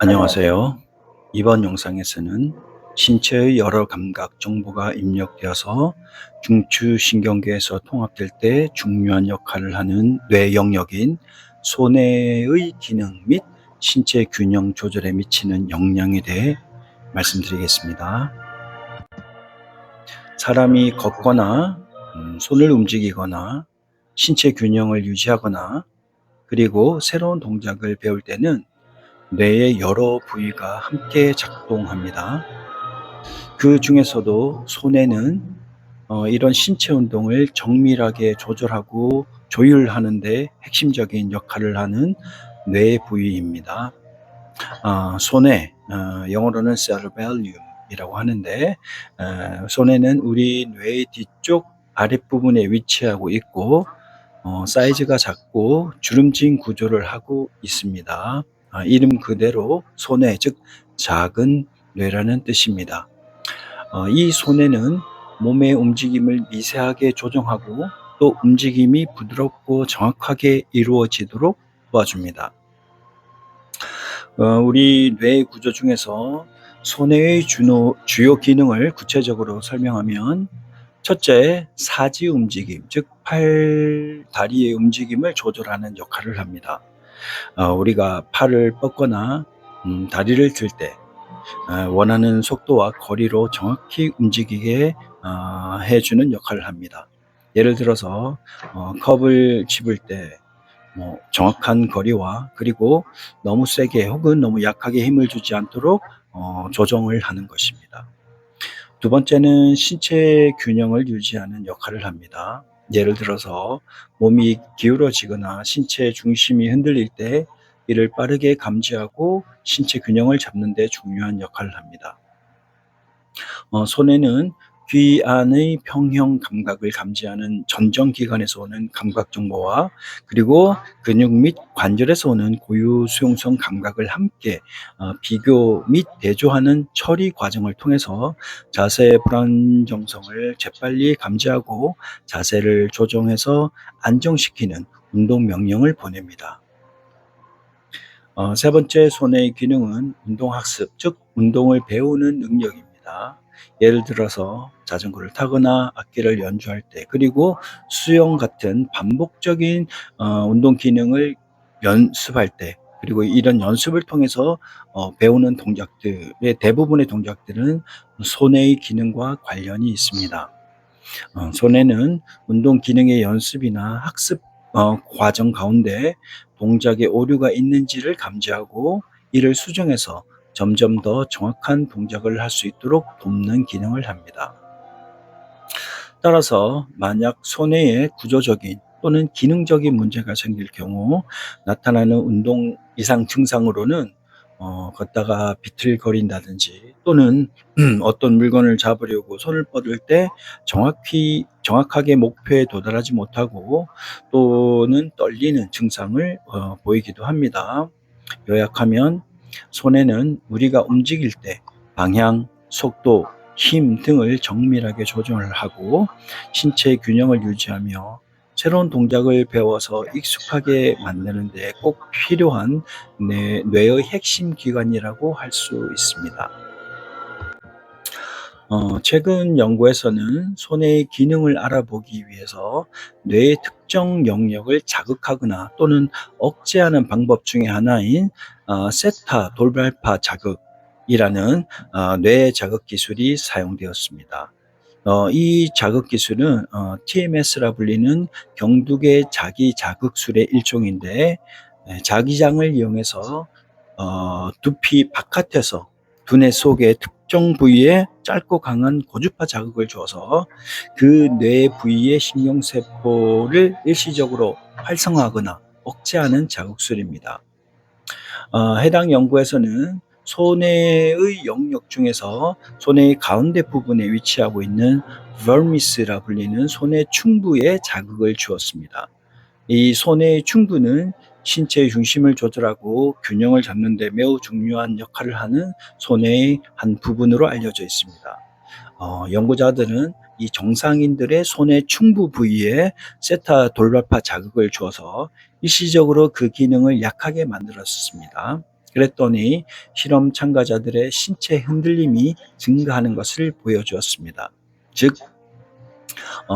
안녕하세요. 이번 영상에서는 신체의 여러 감각 정보가 입력되어서 중추신경계에서 통합될 때 중요한 역할을 하는 뇌 영역인 소뇌의 기능 및 신체 균형 조절에 미치는 영향에 대해 말씀드리겠습니다. 사람이 걷거나 손을 움직이거나 신체 균형을 유지하거나 그리고 새로운 동작을 배울 때는 뇌의 여러 부위가 함께 작동합니다. 그 중에서도 손에는 이런 신체 운동을 정밀하게 조절하고 조율하는 데 핵심적인 역할을 하는 뇌 부위입니다. 손에 영어로는 cerebellum이라고 하는데, 손에는 우리 뇌의 뒤쪽 아랫부분에 위치하고 있고 사이즈가 작고 주름진 구조를 하고 있습니다. 이름 그대로 손해, 즉 작은 뇌라는 뜻입니다. 이 손해는 몸의 움직임을 미세하게 조정하고 또 움직임이 부드럽고 정확하게 이루어지도록 도와줍니다. 우리 뇌 구조 중에서 손해의 주요 기능을 구체적으로 설명하면, 첫째, 사지 움직임, 즉 팔, 다리의 움직임을 조절하는 역할을 합니다. 우리가 팔을 뻗거나 다리를 들 때 원하는 속도와 거리로 정확히 움직이게 해주는 역할을 합니다. 예를 들어서 컵을 집을 때 정확한 거리와 그리고 너무 세게 혹은 너무 약하게 힘을 주지 않도록 조정을 하는 것입니다. 두 번째는 신체 균형을 유지하는 역할을 합니다. 예를 들어서 몸이 기울어지거나 신체 중심이 흔들릴 때 이를 빠르게 감지하고 신체 균형을 잡는 데 중요한 역할을 합니다. 손에는 귀 안의 평형 감각을 감지하는 전정기관에서 오는 감각 정보와 그리고 근육 및 관절에서 오는 고유 수용성 감각을 함께 비교 및 대조하는 처리 과정을 통해서 자세의 불안정성을 재빨리 감지하고 자세를 조정해서 안정시키는 운동 명령을 보냅니다. 세 번째 손의 기능은 운동학습, 즉 운동을 배우는 능력입니다. 예를 들어서 자전거를 타거나 악기를 연주할 때, 그리고 수영 같은 반복적인 운동 기능을 연습할 때, 그리고 이런 연습을 통해서 배우는 동작들의 대부분의 동작들은 손의 기능과 관련이 있습니다. 손에는 운동 기능의 연습이나 학습 과정 가운데 동작에 오류가 있는지를 감지하고 이를 수정해서 점점 더 정확한 동작을 할 수 있도록 돕는 기능을 합니다. 따라서 만약 손해에 구조적인 또는 기능적인 문제가 생길 경우 나타나는 운동 이상 증상으로는 걷다가 비틀거린다든지, 또는 어떤 물건을 잡으려고 손을 뻗을 때 정확하게 목표에 도달하지 못하고, 또는 떨리는 증상을 보이기도 합니다. 요약하면, 손에는 우리가 움직일 때 방향, 속도, 힘 등을 정밀하게 조정을 하고 신체 균형을 유지하며 새로운 동작을 배워서 익숙하게 만드는 데 꼭 필요한 뇌의 핵심 기관이라고 할 수 있습니다. 최근 연구에서는 손의 기능을 알아보기 위해서 뇌의 특정 영역을 자극하거나 또는 억제하는 방법 중에 하나인 세타 돌발파 자극이라는 뇌 자극 기술이 사용되었습니다. 이 자극 기술은 TMS라 불리는 경두계 자기 자극술의 일종인데, 자기장을 이용해서 두피 바깥에서 두뇌 속의 특정 부위에 짧고 강한 고주파 자극을 줘서 그 뇌 부위의 신경세포를 일시적으로 활성화하거나 억제하는 자극술입니다. 해당 연구에서는 손해의 영역 중에서 손해의 가운데 부분에 위치하고 있는 vermis라 불리는 손해 충부에 자극을 주었습니다. 이 손해의 충부는 신체의 중심을 조절하고 균형을 잡는 데 매우 중요한 역할을 하는 손해의 한 부분으로 알려져 있습니다. 연구자들은 이 정상인들의 손의 충부 부위에 세타 돌발파 자극을 주어서 일시적으로 그 기능을 약하게 만들었습니다. 그랬더니 실험 참가자들의 신체 흔들림이 증가하는 것을 보여주었습니다. 즉,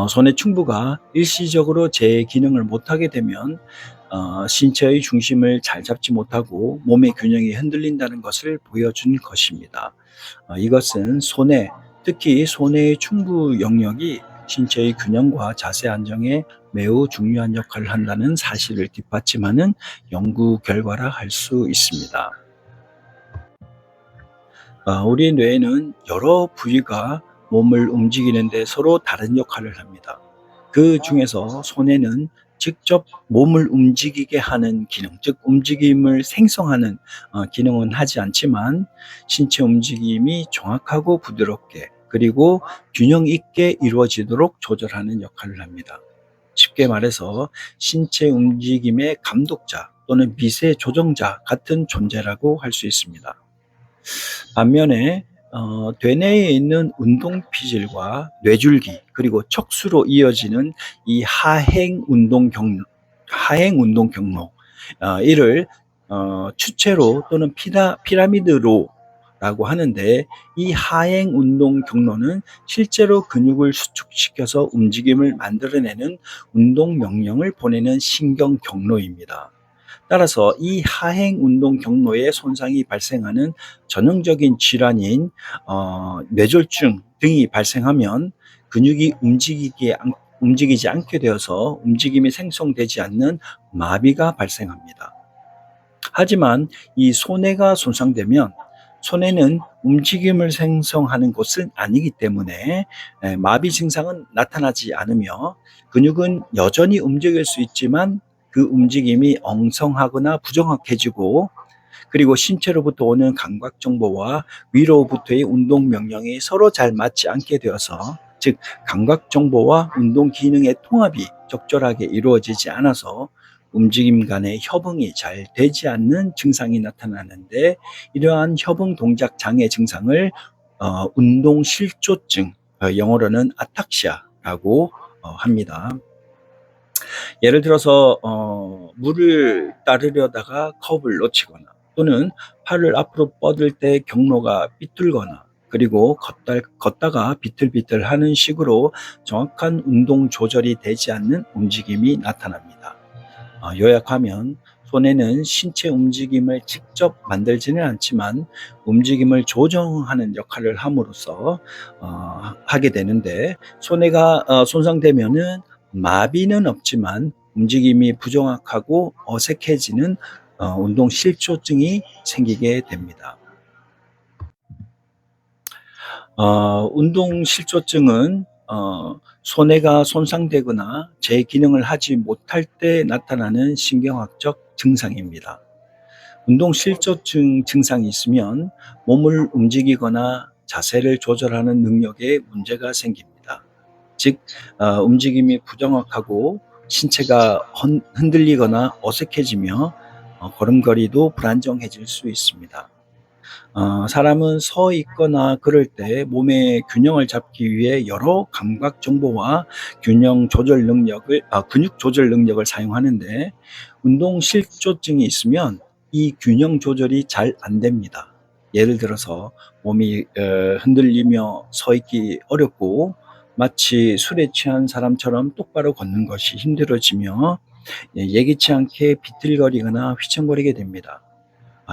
손의 충부가 일시적으로 제 기능을 못하게 되면 신체의 중심을 잘 잡지 못하고 몸의 균형이 흔들린다는 것을 보여준 것입니다. 이것은 손해, 특히 손해의 충부 영역이 신체의 균형과 자세 안정에 매우 중요한 역할을 한다는 사실을 뒷받침하는 연구 결과라 할 수 있습니다. 우리 뇌에는 여러 부위가 몸을 움직이는 데 서로 다른 역할을 합니다. 그 중에서 손에는 직접 몸을 움직이게 하는 기능, 즉 움직임을 생성하는 기능은 하지 않지만 신체 움직임이 정확하고 부드럽게 그리고 균형 있게 이루어지도록 조절하는 역할을 합니다. 쉽게 말해서 신체 움직임의 감독자 또는 미세 조정자 같은 존재라고 할 수 있습니다. 반면에 되뇌에 있는 운동 피질과 뇌줄기 그리고 척수로 이어지는 이 하행 운동 경로, 이를 추체로 또는 피라미드로라고 하는데, 이 하행 운동 경로는 실제로 근육을 수축시켜서 움직임을 만들어내는 운동 명령을 보내는 신경 경로입니다. 따라서 이 하행 운동 경로에 손상이 발생하는 전형적인 질환인 뇌졸중 등이 발생하면 근육이 움직이지 않게 되어서 움직임이 생성되지 않는 마비가 발생합니다. 하지만 이 손해가 손상되면 손해는 움직임을 생성하는 곳은 아니기 때문에 마비 증상은 나타나지 않으며 근육은 여전히 움직일 수 있지만 그 움직임이 엉성하거나 부정확해지고, 그리고 신체로부터 오는 감각 정보와 위로부터의 운동 명령이 서로 잘 맞지 않게 되어서, 즉 감각 정보와 운동 기능의 통합이 적절하게 이루어지지 않아서 움직임 간의 협응이 잘 되지 않는 증상이 나타나는데, 이러한 협응 동작 장애 증상을 운동 실조증, 영어로는 아탁시아라고 합니다. 예를 들어서 물을 따르려다가 컵을 놓치거나, 또는 팔을 앞으로 뻗을 때 경로가 삐뚤거나, 그리고 걷다가 비틀비틀하는 식으로 정확한 운동 조절이 되지 않는 움직임이 나타납니다. 요약하면 손해는 신체 움직임을 직접 만들지는 않지만 움직임을 조정하는 역할을 함으로써 하게 되는데, 손해가 손상되면은 마비는 없지만 움직임이 부정확하고 어색해지는 운동 실조증이 생기게 됩니다. 운동 실조증은 손해가 손상되거나 제 기능을 하지 못할 때 나타나는 신경학적 증상입니다. 운동 실조증 증상이 있으면 몸을 움직이거나 자세를 조절하는 능력에 문제가 생깁니다. 즉, 움직임이 부정확하고 신체가 흔들리거나 어색해지며 걸음걸이도 불안정해질 수 있습니다. 사람은 서 있거나 그럴 때 몸의 균형을 잡기 위해 여러 감각 정보와 근육 조절 능력을 사용하는데, 운동 실조증이 있으면 이 균형 조절이 잘 안 됩니다. 예를 들어서 몸이 흔들리며 서 있기 어렵고, 마치 술에 취한 사람처럼 똑바로 걷는 것이 힘들어지며 예기치 않게 비틀거리거나 휘청거리게 됩니다.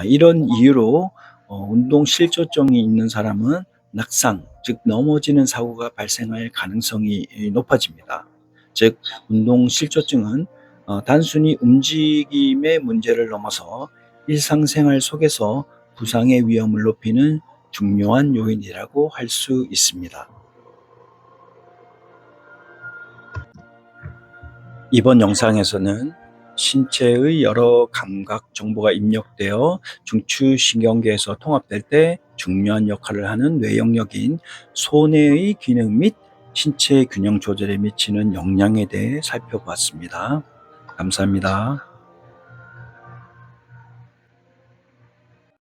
이런 이유로 운동 실조증이 있는 사람은 낙상, 즉 넘어지는 사고가 발생할 가능성이 높아집니다. 즉, 운동 실조증은 단순히 움직임의 문제를 넘어서 일상생활 속에서 부상의 위험을 높이는 중요한 요인이라고 할 수 있습니다. 이번 영상에서는 신체의 여러 감각 정보가 입력되어 중추신경계에서 통합될 때 중요한 역할을 하는 뇌 영역인 손해의 기능 및 신체 균형 조절에 미치는 영향에 대해 살펴보았습니다. 감사합니다.